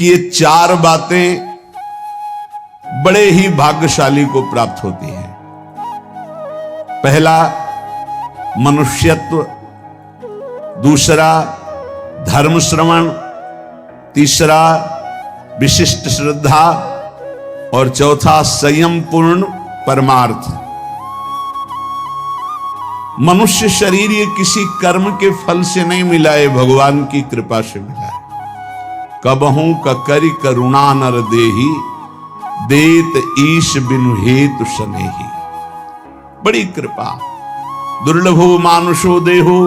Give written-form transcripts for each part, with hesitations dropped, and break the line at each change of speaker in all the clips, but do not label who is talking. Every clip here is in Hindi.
कि ये चार बातें बड़े ही भाग्यशाली को प्राप्त होती हैं। पहला मनुष्यत्व, दूसरा धर्म श्रवण, तीसरा विशिष्ट श्रद्धा और चौथा संयम पूर्ण परमार्थ। मनुष्य शरीर ये किसी कर्म के फल से नहीं मिला है, भगवान की कृपा से मिला है। कबहू ककरि करुणा नर देही, देत ईश बिनु हेतु सनेही। बड़ी कृपा, दुर्लभो मानुषो देहो,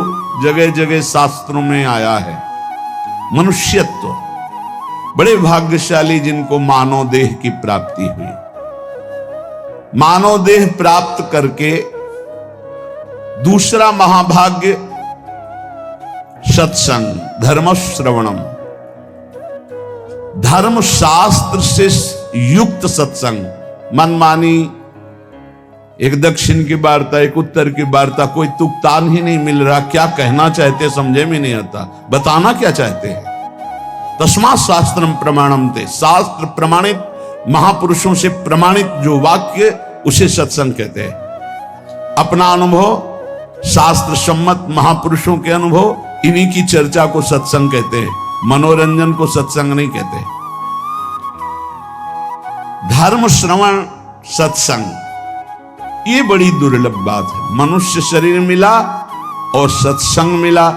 जगह जगह शास्त्रों में आया है। मनुष्यत्व, बड़े भाग्यशाली जिनको मानव देह की प्राप्ति हुई। मानव देह प्राप्त करके दूसरा महाभाग्य सत्संग, धर्म श्रवणम, धर्म शास्त्र से युक्त सत्संग। मनमानी एक दक्षिण की वार्ता, एक उत्तर की वार्ता, कोई तुकतान ही नहीं मिल रहा। क्या कहना चाहते समझे में नहीं आता, बताना क्या चाहते हैं। तस्मात् शास्त्रम प्रमाणम थे, शास्त्र प्रमाणित महापुरुषों से प्रमाणित जो वाक्य उसे सत्संग कहते हैं। अपना अनुभव, शास्त्र सम्मत महापुरुषों के अनुभव, इन्हीं की चर्चा को सत्संग कहते हैं। मनोरंजन को सत्संग नहीं कहते। धर्म श्रवण सत्संग, ये बड़ी दुर्लभ बात है। मनुष्य शरीर मिला और सत्संग मिला।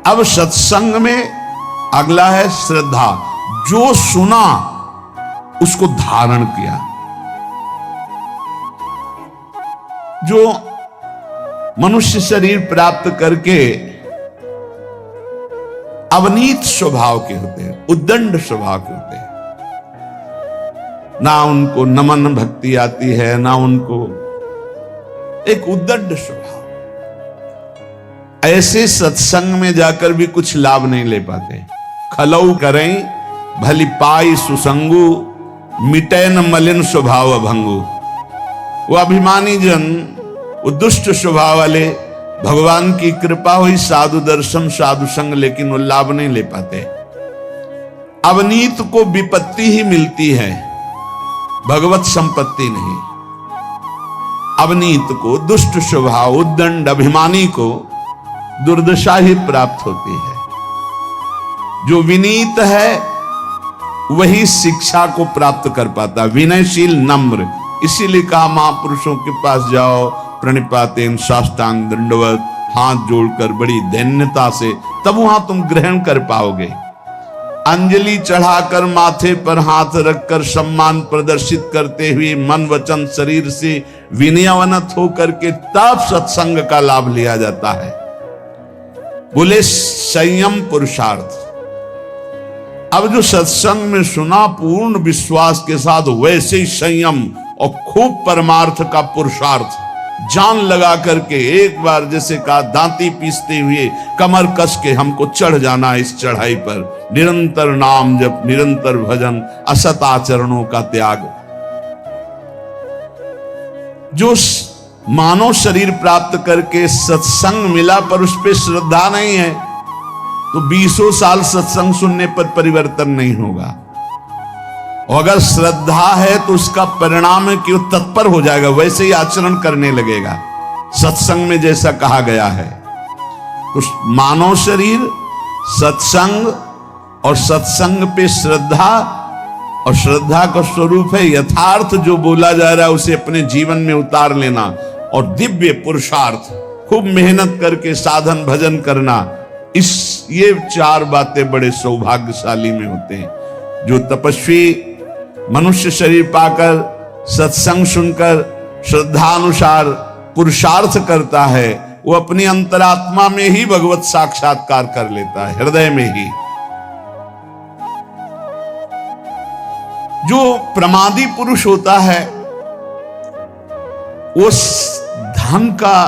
अब सत्संग में अगला है श्रद्धा। जो सुना उसको धारण किया। जो मनुष्य शरीर प्राप्त करके अवनीत स्वभाव के होते हैं, उद्दंड स्वभाव के होते हैं, ना उनको नमन भक्ति आती है, ना उनको, एक उद्दंड स्वभाव। ऐसे सत्संग में जाकर भी कुछ लाभ नहीं ले पाते। खलऊ करें भली पाई सुसंगु, मिटे न मलिन स्वभाव भंगु। वो अभिमानी जन, वो दुष्ट स्वभाव वाले, भगवान की कृपा हुई, साधु दर्शन साधु संग, लेकिन वो लाभ नहीं ले पाते। अवनीत को विपत्ति ही मिलती है, भगवत संपत्ति नहीं। अवनीत को, दुष्ट स्वभाव, उद्दंड अभिमानी को दुर्दशा ही प्राप्त होती है। जो विनीत है वही शिक्षा को प्राप्त कर पाता, विनयशील नम्र। इसीलिए कहा महापुरुषों के पास जाओ, प्रणिपातेन साष्टांग दंडवत, हाथ जोड़कर बड़ी दैन्यता से, तब वहां तुम ग्रहण कर पाओगे। अंजलि चढ़ाकर माथे पर हाथ रखकर सम्मान प्रदर्शित करते हुए मन वचन शरीर से विनयवनत होकर के तब सत्संग का लाभ लिया जाता है। बोले संयम पुरुषार्थ। अब जो सत्संग में सुना पूर्ण विश्वास के साथ, वैसे ही संयम और खूब परमार्थ का पुरुषार्थ जान लगा करके, एक बार जैसे कहा दांती पीसते हुए कमर कस के हमको चढ़ जाना इस चढ़ाई पर। निरंतर नाम जप, निरंतर भजन, असत आचरणों का त्याग। जो मानव शरीर प्राप्त करके सत्संग मिला पर उस पर श्रद्धा नहीं है, तो 20 साल सत्संग सुनने पर परिवर्तन नहीं होगा। और अगर श्रद्धा है तो उसका परिणाम है कि वो तत्पर हो जाएगा, वैसे ही आचरण करने लगेगा सत्संग में जैसा कहा गया है। तो मानव शरीर, सत्संग और सत्संग पे श्रद्धा, और श्रद्धा का स्वरूप है यथार्थ जो बोला जा रहा है उसे अपने जीवन में उतार लेना, और दिव्य पुरुषार्थ, खूब मेहनत करके साधन भजन करना। ये चार बातें बड़े सौभाग्यशाली में होते हैं। जो तपस्वी मनुष्य शरीर पाकर सत्संग सुनकर श्रद्धानुसार पुरुषार्थ करता है, वो अपनी अंतरात्मा में ही भगवत साक्षात्कार कर लेता है, हृदय में ही। जो प्रमादी पुरुष होता है वो धन का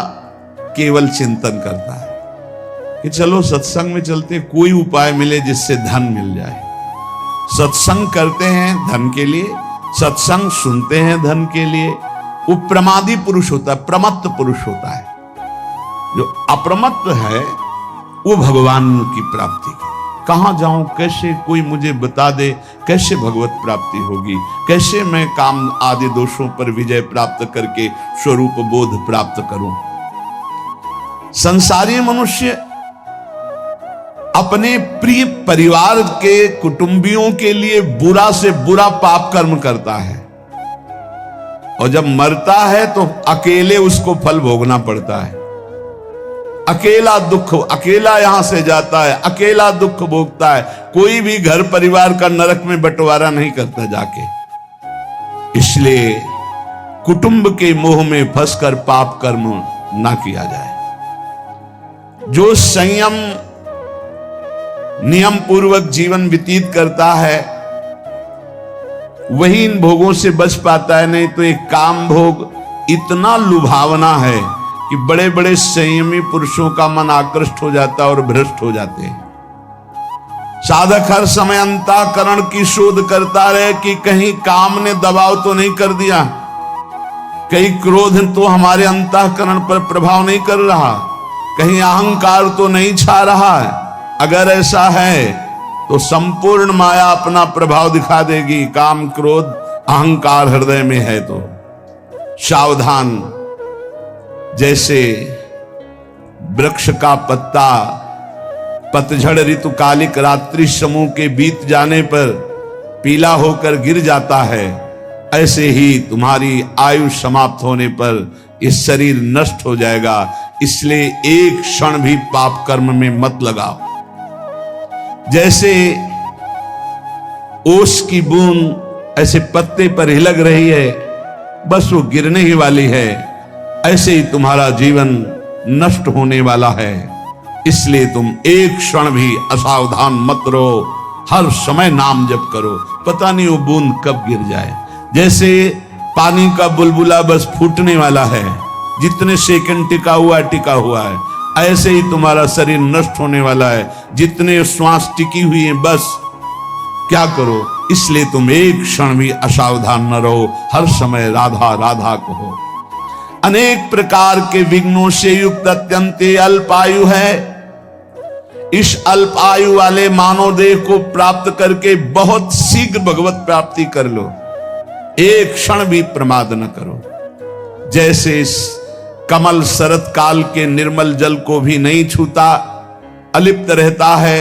केवल चिंतन करता है कि चलो सत्संग में चलते, कोई उपाय मिले जिससे धन मिल जाए। सत्संग करते हैं धन के लिए, सत्संग सुनते हैं धन के लिए। वो प्रमादी पुरुष होता है, प्रमत्त पुरुष होता है। जो अप्रमत्त है वो भगवान की प्राप्ति कहां जाऊं, कैसे कोई मुझे बता दे, कैसे भगवत प्राप्ति होगी, कैसे मैं काम आदि दोषों पर विजय प्राप्त करके स्वरूप बोध प्राप्त करूं। संसारी मनुष्य अपने प्रिय परिवार के कुटुंबियों के लिए बुरा से बुरा पाप कर्म करता है, और जब मरता है तो अकेले उसको फल भोगना पड़ता है। अकेला दुख, अकेला यहां से जाता है, अकेला दुख भोगता है। कोई भी घर परिवार का नरक में बंटवारा नहीं करता जाके। इसलिए कुटुंब के मोह में फंसकर पाप कर्म ना किया जाए। जो संयम नियम पूर्वक जीवन व्यतीत करता है वही इन भोगों से बच पाता है। नहीं तो एक काम भोग इतना लुभावना है कि बड़े बड़े संयमी पुरुषों का मन आकृष्ट हो जाता है और भ्रष्ट हो जाते हैं। साधक हर समय अंतःकरण की शोध करता रहे कि कहीं काम ने दबाव तो नहीं कर दिया, कहीं क्रोध तो हमारे अंतःकरण पर प्रभाव नहीं कर रहा, कहीं अहंकार तो नहीं छा रहा है। अगर ऐसा है तो संपूर्ण माया अपना प्रभाव दिखा देगी। काम क्रोध अहंकार हृदय में है तो सावधान। जैसे वृक्ष का पत्ता पतझड़ ऋतुकालिक रात्रि समूह के बीत जाने पर पीला होकर गिर जाता है, ऐसे ही तुम्हारी आयु समाप्त होने पर ये शरीर नष्ट हो जाएगा। इसलिए एक क्षण भी पाप कर्म में मत लगाओ। जैसे ओस की बूंद ऐसे पत्ते पर हिलक रही है, बस वो गिरने ही वाली है, ऐसे ही तुम्हारा जीवन नष्ट होने वाला है। इसलिए तुम एक क्षण भी असावधान मत रहो, हर समय नाम जप करो। पता नहीं वो बूंद कब गिर जाए। जैसे पानी का बुलबुला बस फूटने वाला है, जितने सेकंड टिका हुआ है, ऐसे ही तुम्हारा शरीर नष्ट होने वाला है। जितने श्वास टिकी हुई है बस क्या करो। इसलिए तुम एक क्षण भी असावधान न रहो, हर समय राधा राधा कहो। अनेक प्रकार के विघ्नों से युक्त अत्यंत अल्पायु है। इस अल्पायु वाले मानव देह को प्राप्त करके बहुत शीघ्र भगवत प्राप्ति कर लो। एक क्षण भी प्रमाद न करो। जैसे इस कमल शरत काल के निर्मल जल को भी नहीं छूता, अलिप्त रहता है,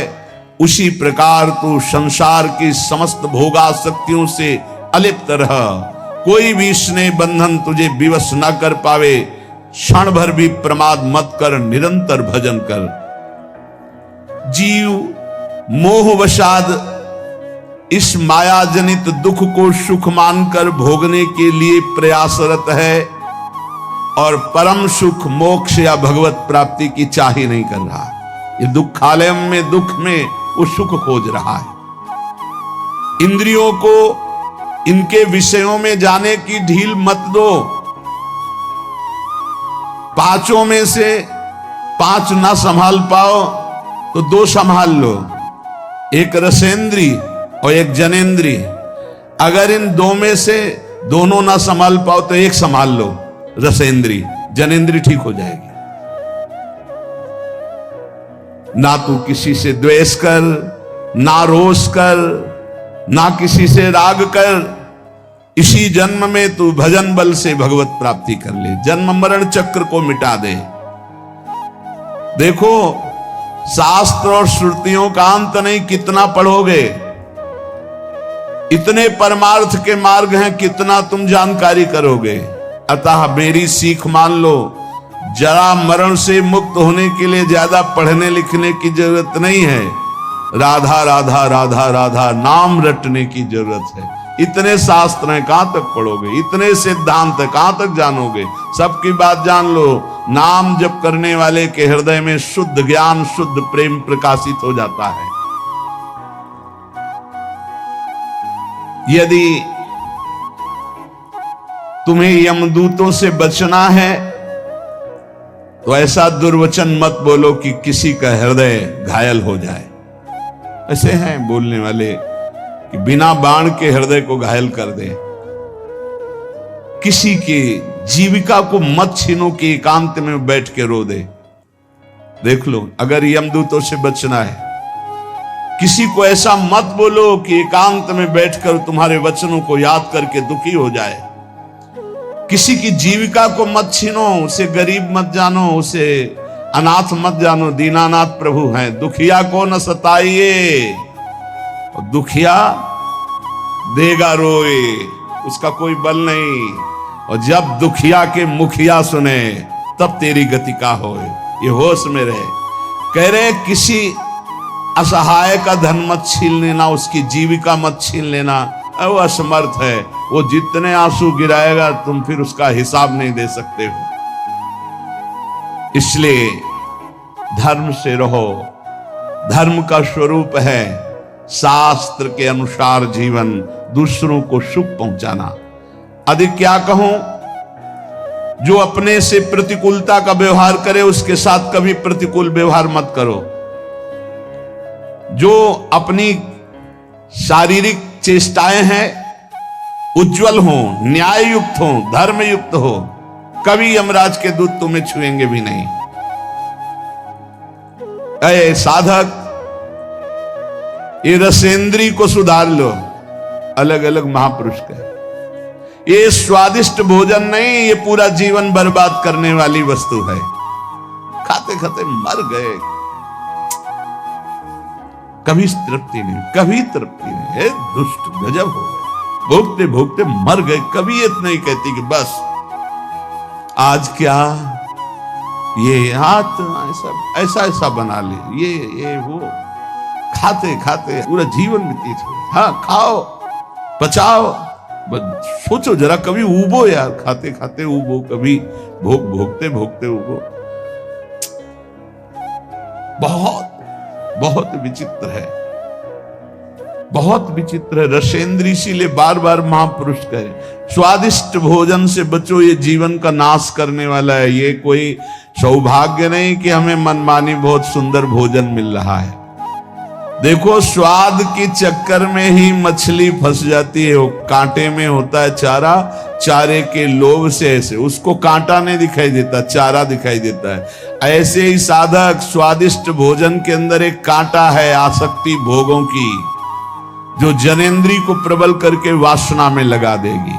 उसी प्रकार तू संसार की समस्त भोगासक्तियों से अलिप्त रह। कोई भी स्नेह बंधन तुझे विवश न कर पावे। क्षण भर भी प्रमाद मत कर, निरंतर भजन कर। जीव मोहवशाद इस माया जनित दुख को सुख मानकर भोगने के लिए प्रयासरत है और परम सुख मोक्ष या भगवत प्राप्ति की चाह ही नहीं कर रहा। ये दुखालय में दुख में वो सुख खोज रहा है। इंद्रियों को इनके विषयों में जाने की ढील मत दो। पांचों में से 5 ना संभाल पाओ तो 2 संभाल लो, एक रसेंद्री और एक जनेंद्री। अगर इन 2 में से दोनों ना संभाल पाओ तो एक संभाल लो, रसेंद्री। जनेंद्री ठीक हो जाएगी। ना तू किसी से द्वेष कर, ना रोष कर, ना किसी से राग कर। इसी जन्म में तू भजन बल से भगवत प्राप्ति कर ले, जन्म मरण चक्र को मिटा दे। देखो शास्त्र और श्रुतियों का अंत नहीं, कितना पढ़ोगे। इतने परमार्थ के मार्ग हैं, कितना तुम जानकारी करोगे। अतः मेरी सीख मान लो, जरा मरण से मुक्त होने के लिए ज्यादा पढ़ने लिखने की जरूरत नहीं है। राधा राधा राधा राधा नाम रटने की जरूरत है। इतने शास्त्र हैं, कहां तक पढ़ोगे। इतने सिद्धांत है, कहां तक जानोगे। सबकी बात जान लो। नाम जप करने वाले के हृदय में शुद्ध ज्ञान शुद्ध प्रेम प्रकाशित हो जाता है। यदि तुम्हें यमदूतों से बचना है तो ऐसा दुर्वचन मत बोलो कि किसी का हृदय घायल हो जाए। ऐसे हैं बोलने वाले कि बिना बाण के हृदय को घायल कर दे। किसी की जीविका को मत छीनो कि एकांत में बैठ के रो दे। देख लो, अगर यमदूतों से बचना है, किसी को ऐसा मत बोलो कि एकांत में बैठकर तुम्हारे वचनों को याद करके दुखी हो जाए। किसी की जीविका को मत छीनो, उसे गरीब मत जानो, उसे अनाथ मत जानो। दीनानाथ प्रभु हैं। दुखिया को न सताइए, दुखिया देगा रोए, उसका कोई बल नहीं। और जब दुखिया के मुखिया सुने तब तेरी गति का होए। ये होश में रहे। कह रहे किसी असहाय का धन मत छीन लेना, उसकी जीविका मत छीन लेना। वो असमर्थ है, वो जितने आंसू गिराएगा तुम फिर उसका हिसाब नहीं दे सकते हो। इसलिए धर्म से रहो। धर्म का स्वरूप है शास्त्र के अनुसार जीवन, दूसरों को सुख पहुंचाना। अधिक क्या कहूं, जो अपने से प्रतिकूलता का व्यवहार करे उसके साथ कभी प्रतिकूल व्यवहार मत करो। जो अपनी शारीरिक चेष्टाएं हैं उज्जवल हो, न्याय युक्त हो, धर्म युक्त हो, कभी यमराज के दूत तुम्हें छुएंगे भी नहीं। अरे साधक, ये रसेंद्री को सुधार लो। अलग अलग महापुरुष का ये स्वादिष्ट भोजन नहीं, ये पूरा जीवन बर्बाद करने वाली वस्तु है। खाते खाते मर गए, कभी तृप्ति नहीं, कभी तृप्ति नहीं। दुष्ट गजब हो गए, भोगते भोगते मर गए। कभी ये नहीं कहती कि बस आज क्या ये हाथ ऐसा ऐसा बना ले, ये वो खाते खाते पूरा जीवन व्यतीत हो। हाँ खाओ, पचाओ, बस सोचो जरा, कभी उबो यार, खाते खाते उबो, कभी भोगते भोगते उबो। बहुत बहुत विचित्र है, बहुत विचित्र है। रसेंद्री इसीलिए बार बार महापुरुष कहे स्वादिष्ट भोजन से बचो, ये जीवन का नाश करने वाला है। ये कोई सौभाग्य नहीं कि हमें मनमानी बहुत सुंदर भोजन मिल रहा है। देखो स्वाद के चक्कर में ही मछली फंस जाती है। वो कांटे में होता है चारा, चारे के लोभ से ऐसे उसको कांटा नहीं दिखाई देता, चारा दिखाई देता है। ऐसे ही साधक स्वादिष्ट भोजन के अंदर एक कांटा है, आसक्ति भोगों की, जो जनेंद्री को प्रबल करके वासना में लगा देगी।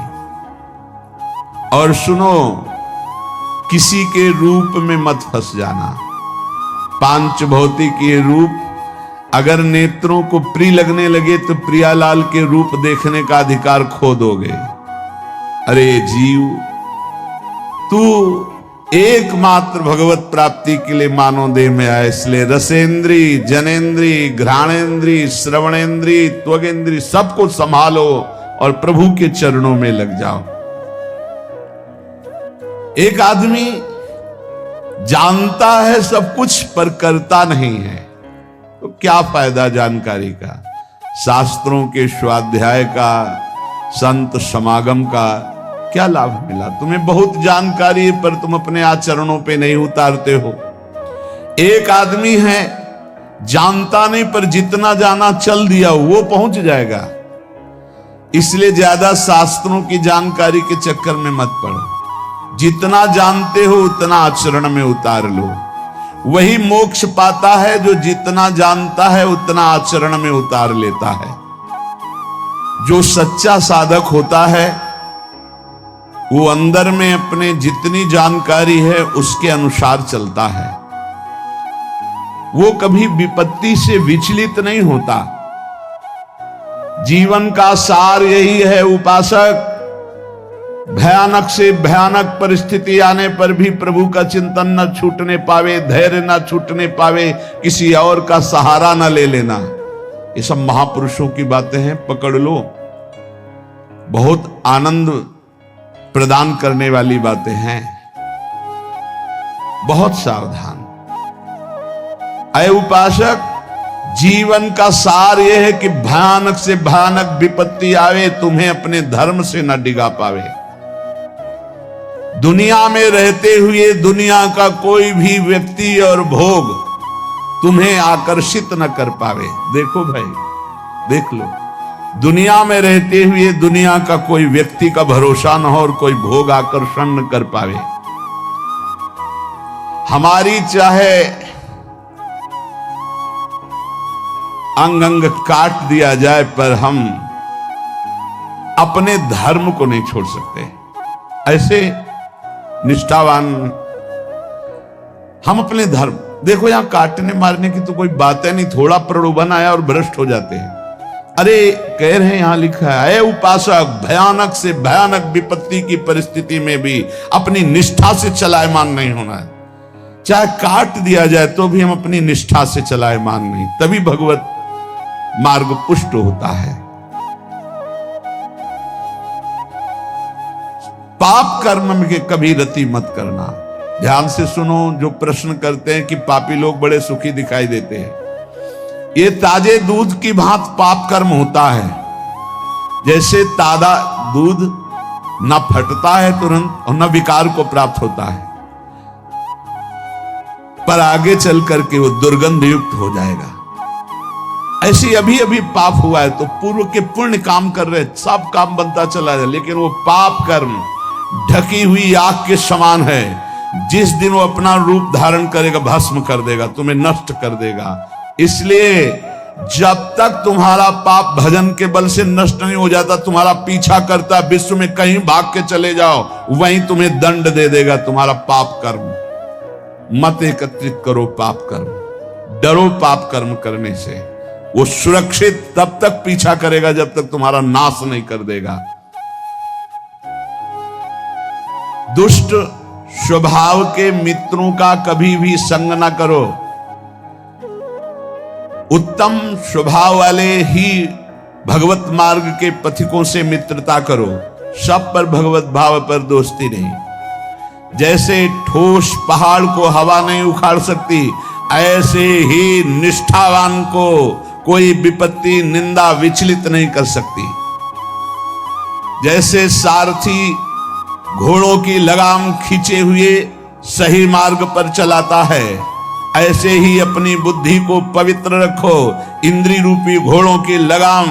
और सुनो, किसी के रूप में मत फंस जाना। पांच भौतिक ये रूप अगर नेत्रों को प्रिय लगने लगे तो प्रियालाल के रूप देखने का अधिकार खो दोगे। अरे जीव, तू एकमात्र भगवत प्राप्ति के लिए मानव देह में आए। इसलिए रसेंद्री, जनेंद्री, घ्राणेंद्री, श्रवणेंद्री, त्वगेंद्री सबको संभालो और प्रभु के चरणों में लग जाओ। एक आदमी जानता है सब कुछ पर करता नहीं है, तो क्या फायदा जानकारी का, शास्त्रों के स्वाध्याय का, संत समागम का क्या लाभ मिला? तुम्हें बहुत जानकारी है पर तुम अपने आचरणों पे नहीं उतारते हो। एक आदमी है जानता नहीं पर जितना जाना चल दिया वो पहुंच जाएगा। इसलिए ज्यादा शास्त्रों की जानकारी के चक्कर में मत पड़ो। जितना जानते हो उतना आचरण में उतार लो। वही मोक्ष पाता है जो जितना जानता है उतना आचरण में उतार लेता है। जो सच्चा साधक होता है वो अंदर में अपने जितनी जानकारी है उसके अनुसार चलता है। वो कभी विपत्ति से विचलित नहीं होता। जीवन का सार यही है उपासक, भयानक से भयानक परिस्थिति आने पर भी प्रभु का चिंतन न छूटने पावे, धैर्य न छूटने पावे, किसी और का सहारा न ले लेना। ये सब महापुरुषों की बातें हैं, पकड़ लो। बहुत आनंद प्रदान करने वाली बातें हैं। बहुत सावधान। अय उपासक, जीवन का सार यह है कि भयानक से भयानक विपत्ति आवे, तुम्हें अपने धर्म से न डिगा पावे। दुनिया में रहते हुए दुनिया का कोई भी व्यक्ति और भोग तुम्हें आकर्षित न कर पावे। देखो भाई, देख लो, दुनिया में रहते हुए दुनिया का कोई व्यक्ति का भरोसा न हो और कोई भोग आकर्षण न कर पावे। हमारी चाहे अंग अंग काट दिया जाए पर हम अपने धर्म को नहीं छोड़ सकते। ऐसे निष्ठावान हम अपने धर्म, देखो यहां काटने मारने की तो कोई बात है नहीं, थोड़ा प्रलोभन आया और भ्रष्ट हो जाते हैं। अरे कह रहे हैं, यहां लिखा है, उपासक भयानक से भयानक विपत्ति की परिस्थिति में भी अपनी निष्ठा से चलायमान नहीं होना है। चाहे काट दिया जाए तो भी हम अपनी निष्ठा से चलायमान नहीं, तभी भगवत मार्ग पुष्ट होता है। पाप कर्म में कभी रति मत करना। ध्यान से सुनो, जो प्रश्न करते हैं कि पापी लोग बड़े सुखी दिखाई देते हैं, ये ताजे दूध की भांति पाप कर्म होता है। जैसे ताजा दूध न फटता है तुरंत और न विकार को प्राप्त होता है, पर आगे चल करके वो दुर्गंध युक्त हो जाएगा। ऐसे अभी अभी पाप हुआ है तो पूर्व के पुण्य काम कर रहे, सब काम बनता चला जाए, लेकिन वो पाप कर्म ढकी हुई आग के समान है। जिस दिन वो अपना रूप धारण करेगा भस्म कर देगा, तुम्हें नष्ट कर देगा। इसलिए जब तक तुम्हारा पाप भजन के बल से नष्ट नहीं हो जाता, तुम्हारा पीछा करता, विश्व में कहीं भाग के चले जाओ, वहीं तुम्हें दंड दे देगा तुम्हारा पाप कर्म। मत एकत्रित करो पाप कर्म, डरो पाप कर्म करने से। वो सुरक्षित तब तक पीछा करेगा जब तक तुम्हारा नाश नहीं कर देगा। दुष्ट स्वभाव के मित्रों का कभी भी संग ना करो। उत्तम स्वभाव वाले ही भगवत मार्ग के पथिकों से मित्रता करो। सब पर भगवत भाव पर दोस्ती नहीं। जैसे ठोस पहाड़ को हवा नहीं उखाड़ सकती, ऐसे ही निष्ठावान को कोई विपत्ति निंदा विचलित नहीं कर सकती। जैसे सारथी घोड़ों की लगाम खींचे हुए सही मार्ग पर चलाता है, ऐसे ही अपनी बुद्धि को पवित्र रखो। इंद्रिय रूपी घोड़ों की लगाम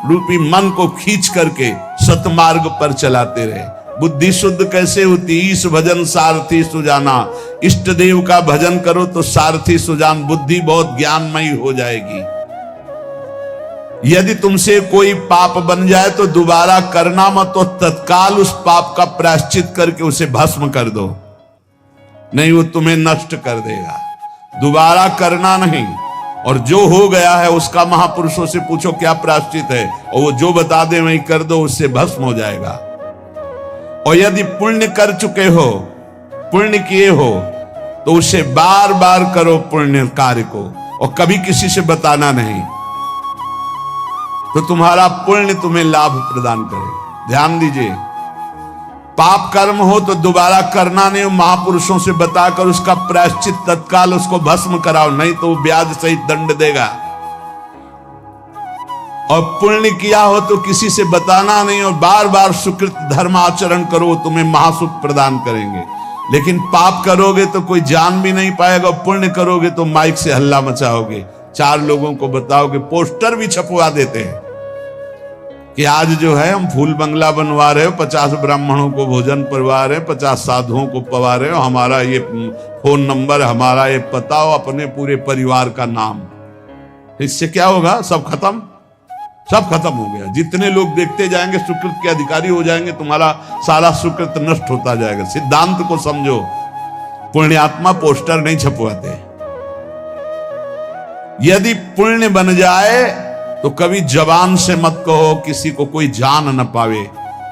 रूपी मन को खींच करके सतमार्ग पर चलाते रहे। बुद्धि शुद्ध कैसे होती? ईश भजन सारथी सुजाना। इष्ट देव का भजन करो तो सारथी सुजान, बुद्धि बहुत ज्ञानमयी हो जाएगी। यदि तुमसे कोई पाप बन जाए तो दोबारा करना मत, तो तत्काल उस पाप का प्रायश्चित करके उसे भस्म कर दो, नहीं वो तुम्हें नष्ट कर देगा। दोबारा करना नहीं। और जो हो गया है उसका महापुरुषों से पूछो क्या प्रायश्चित है, और वो जो बता दे वही कर दो, उससे भस्म हो जाएगा। और यदि पुण्य कर चुके हो, पुण्य किए हो, तो उसे बार बार करो पुण्य कार्य को, और कभी किसी से बताना नहीं, तो तुम्हारा पुण्य तुम्हें लाभ प्रदान करे। ध्यान दीजिए, पाप कर्म हो तो दोबारा करना नहीं, महापुरुषों से बताकर उसका प्रायश्चित तत्काल उसको भस्म कराओ, नहीं तो ब्याज सहित दंड देगा। और पुण्य किया हो तो किसी से बताना नहीं, और बार बार सुकृत धर्म आचरण करो, तुम्हें महासुख प्रदान करेंगे। लेकिन पाप करोगे तो कोई जान भी नहीं पाएगा, पुण्य करोगे तो माइक से हल्ला मचाओगे, 4 लोगों को बताओगे, पोस्टर भी छपवा देते हैं कि आज जो है हम फूल बंगला बनवा रहे हो, 50 ब्राह्मणों को भोजन करवा रहे हैं, 50 साधुओं को पवा रहे हो, हमारा ये फोन नंबर, हमारा ये पता, हो अपने पूरे परिवार का नाम। इससे क्या होगा? सब खत्म, सब खत्म हो गया। जितने लोग देखते जाएंगे सुकृत के अधिकारी हो जाएंगे, तुम्हारा सारा सुकृत नष्ट होता जाएगा। सिद्धांत को समझो, पुण्यात्मा पोस्टर नहीं छपवाते। यदि पुण्य बन जाए तो कभी जबान से मत कहो किसी को कोई जान न पावे,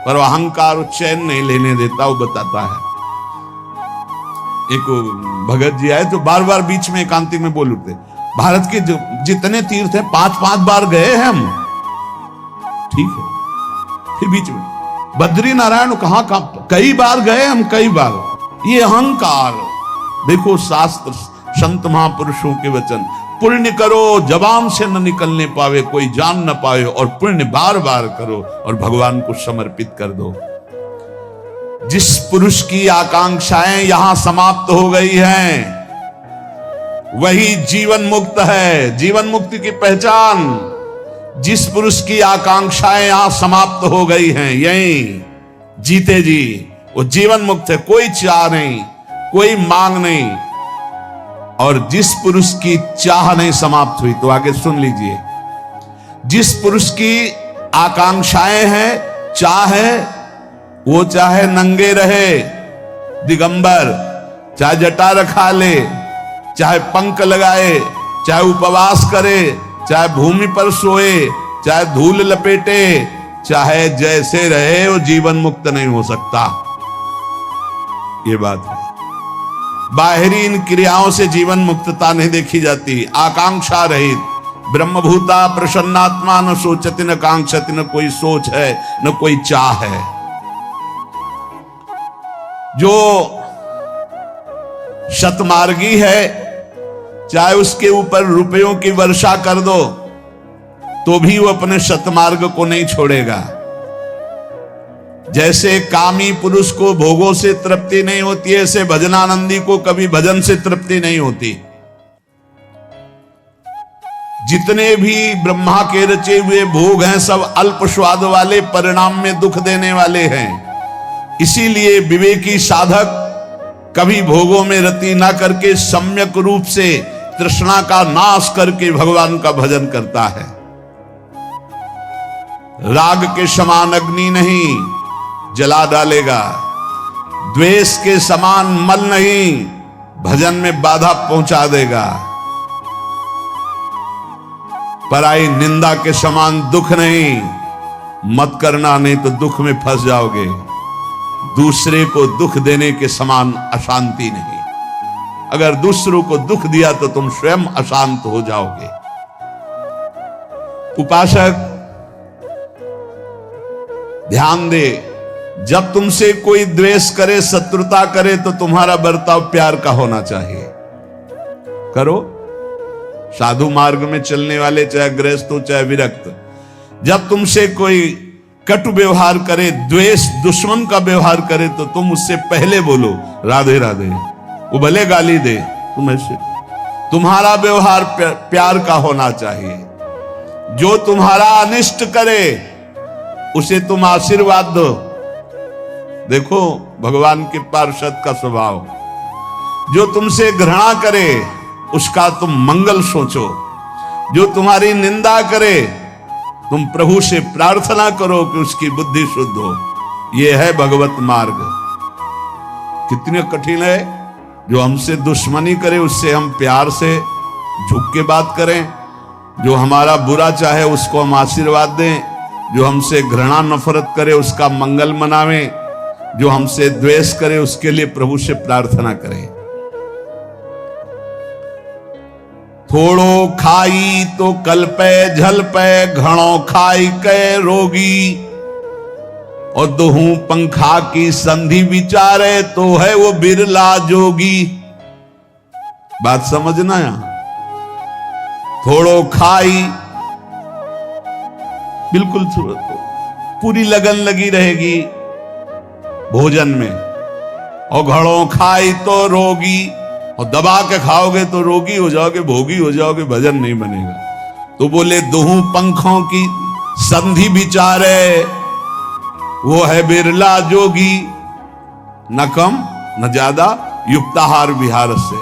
पर अहंकार चैन नहीं लेने देता, वो बताता है। एक भगत जी आए तो बार बार बीच में एकांतिक में बोल उठते, भारत के जितने तीर्थ हैं 5-5 बार गए हैं हम। ठीक है, फिर बीच में बद्री नारायण कहां कई बार गए हम, कई बार। ये अहंकार देखो, शास्त्र संत महापुरुषों के वचन, पुण्य करो जबान से न निकलने पावे, कोई जान न पावे, और पुण्य बार बार करो और भगवान को समर्पित कर दो। जिस पुरुष की आकांक्षाएं यहां समाप्त हो गई हैं, वही जीवन मुक्त है। जीवन मुक्ति की पहचान, जिस पुरुष की आकांक्षाएं यहां समाप्त हो गई हैं, यही जीते जी वो जीवन मुक्त है। कोई चाह नहीं, कोई मांग नहीं। और जिस पुरुष की चाह नहीं समाप्त हुई, तो आगे सुन लीजिए, जिस पुरुष की आकांक्षाएं हैं, चाह है, वो चाहे नंगे रहे दिगंबर, चाहे जटा रखा ले, चाहे पंख लगाए, चाहे उपवास करे, चाहे भूमि पर सोए, चाहे धूल लपेटे, चाहे जैसे रहे, वो जीवन मुक्त नहीं हो सकता। ये बात है। बाहरी इन क्रियाओं से जीवन मुक्तता नहीं देखी जाती। आकांक्षा रहित ब्रह्मभूता प्रसन्नात्मा न सोचति न कांक्षति, न कोई सोच है न कोई चाह है। जो शतमार्गी है, चाहे उसके ऊपर रुपयों की वर्षा कर दो तो भी वो अपने शतमार्ग को नहीं छोड़ेगा। जैसे कामी पुरुष को भोगों से तृप्ति नहीं होती है, ऐसे भजनानंदी को कभी भजन से तृप्ति नहीं होती। जितने भी ब्रह्मा के रचे हुए भोग हैं, सब अल्प स्वाद वाले, परिणाम में दुख देने वाले हैं। इसीलिए विवेकी साधक कभी भोगों में रति ना करके सम्यक रूप से तृष्णा का नाश करके भगवान का भजन करता है। राग के समान अग्नि नहीं जला डालेगा, द्वेष के समान मल नहीं भजन में बाधा पहुंचा देगा, पराई निंदा के समान दुख नहीं मत करना, नहीं तो दुख में फंस जाओगे। दूसरे को दुख देने के समान अशांति नहीं। अगर दूसरों को दुख दिया तो तुम स्वयं अशांत हो जाओगे। उपासक ध्यान दे, जब तुमसे कोई द्वेष करे, शत्रुता करे, तो तुम्हारा बर्ताव प्यार का होना चाहिए। करो। साधु मार्ग में चलने वाले, चाहे गृहस्थ हो चाहे विरक्त, जब तुमसे कोई कटु व्यवहार करे, द्वेष दुश्मन का व्यवहार करे, तो तुम उससे पहले बोलो राधे राधे। वो भले गाली दे, तुम ऐसे, तुम्हारा व्यवहार प्यार का होना चाहिए। जो तुम्हारा अनिष्ट करे उसे तुम आशीर्वाद दो। देखो भगवान के पार्षद का स्वभाव। जो तुमसे घृणा करे उसका तुम मंगल सोचो। जो तुम्हारी निंदा करे तुम प्रभु से प्रार्थना करो कि उसकी बुद्धि शुद्ध हो। यह है भगवत मार्ग। कितने कठिन है। जो हमसे दुश्मनी करे उससे हम प्यार से झुक के बात करें। जो हमारा बुरा चाहे उसको हम आशीर्वाद दें। जो हमसे घृणा नफरत करे उसका मंगल मनावें। जो हमसे द्वेष करे उसके लिए प्रभु से प्रार्थना करें। थोड़ो खाई तो कल्पे झलपे, घणो खाई के रोगी। और दोहू पंखा की संधि विचारे, तो है वो बिरला जोगी। बात समझना यहां। थोड़ो खाई, बिल्कुल पूरी लगन लगी रहेगी भोजन में। और घड़ों खाई तो रोगी, और दबा के खाओगे तो रोगी हो जाओगे, भोगी हो जाओगे, भजन नहीं बनेगा। तो बोले दोहू पंखों की संधि विचारे, वो है बिरला जोगी। न कम न ज्यादा, युक्ताहार विहार से।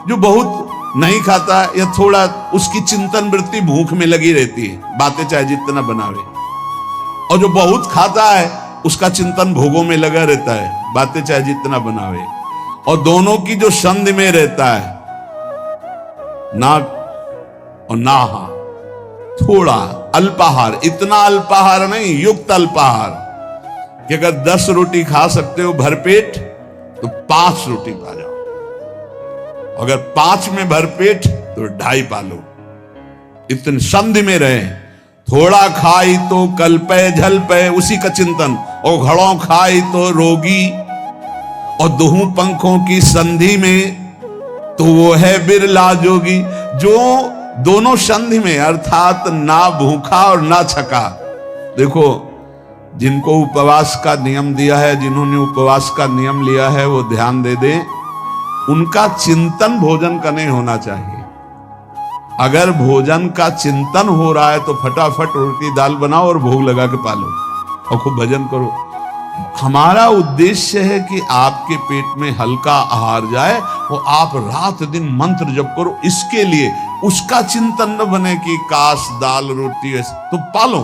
जो बहुत नहीं खाता या थोड़ा, उसकी चिंतन वृत्ति भूख में लगी रहती है, बातें चाहे जितना बनावे। और जो बहुत खाता है उसका चिंतन भोगों में लगा रहता है, बातें चाहे जितना बनावे। और दोनों की जो संधि में रहता है, नाक और नाहा, थोड़ा अल्पाहार, इतना अल्पाहार नहीं, युक्त अल्पाहार। कि अगर 10 रोटी खा सकते हो भरपेट तो 5 रोटी खा जाओ। अगर 5 में भरपेट तो 2.5 पा लो। इतनी संधि में रहे। थोड़ा खाई तो कल्पे झलपे, उसी का चिंतन। और घड़ों खाई तो रोगी। और दोहू पंखों की संधि में, तो वो है बिरला जोगी। जो दोनों संधि में, अर्थात ना भूखा और ना छका। देखो जिनको उपवास का नियम दिया है, जिन्होंने उपवास का नियम लिया है, वो ध्यान दे दे, उनका चिंतन भोजन का नहीं होना चाहिए। अगर भोजन का चिंतन हो रहा है तो फटाफट रोटी दाल बनाओ और भोग लगा के पालो और खूब भजन करो। हमारा उद्देश्य है कि आपके पेट में हल्का आहार जाए और आप रात दिन मंत्र जप करो। इसके लिए उसका चिंतन न बने कि काश दाल रोटी तो पालो।